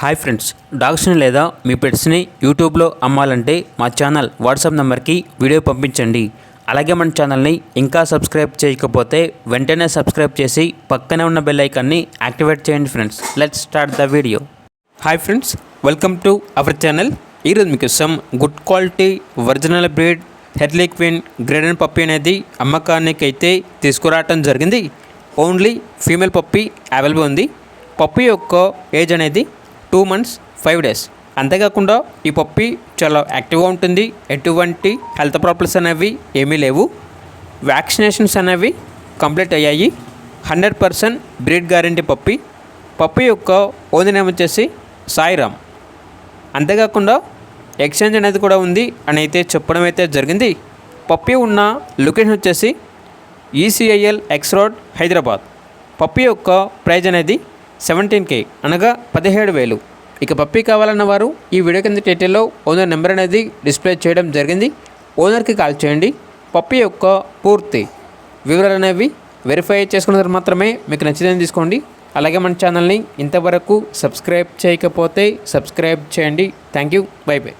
Hi friends, డాగ్స్ని లేదా మీ పెట్స్ని యూట్యూబ్లో అమ్మాలంటే మా ఛానల్ వాట్సాప్ నెంబర్కి వీడియో పంపించండి. అలాగే మన ఛానల్ని ఇంకా సబ్స్క్రైబ్ చేయకపోతే వెంటనే సబ్స్క్రైబ్ చేసి పక్కనే ఉన్న బెల్ ఐకాన్ని యాక్టివేట్ చేయండి friends. Let's start the video. Hi friends, welcome to our channel. ఈరోజు మీకోసం good quality original breed harlequin Great Dane puppy అనేది అమ్మకానికి అయితే తీసుకురావటం జరిగింది. ఓన్లీ ఫీమేల్ పప్పీ అవైలబుల్ ఉంది. పప్పీ యొక్క ఏజ్ అనేది 2 months 5 days. అంతేకాకుండా ఈ పప్పీ చాలా యాక్టివ్గా ఉంటుంది. ఎటువంటి హెల్త్ ప్రాబ్లమ్స్ అనేవి ఏమీ లేవు. వ్యాక్సినేషన్స్ అనేవి కంప్లీట్ అయ్యాయి. 100% బ్రీడ్ గ్యారంటీ పప్పీ. పప్పీ యొక్క ఓనర్ నేమ్ వచ్చేసి సాయిరామ్. అంతేకాకుండా ఎక్స్చేంజ్ అనేది కూడా ఉంది అని అయితే చెప్పడం అయితే జరిగింది. పప్పీ ఉన్న లొకేషన్ వచ్చేసి ECIL X road Hyderabad. Puppy యొక్క ప్రైజ్ అనేది 17K అనగా 17,000. ఇక పప్పీ కావాలన్న వారు ఈ వీడియో కింద టైటిల్లో ఓనర్ నెంబర్ అనేది డిస్ప్లే చేయడం జరిగింది. ఓనర్కి కాల్ చేయండి. పప్పీ యొక్క పూర్తి వివరాలు అనేవి వెరిఫై చేసుకున్న తర్వాత మాత్రమే మీకు నచ్చిదని తీసుకోండి. అలాగే మన ఛానల్ని ఇంతవరకు సబ్స్క్రైబ్ చేయకపోతే సబ్స్క్రైబ్ చేయండి. Thank you. By by.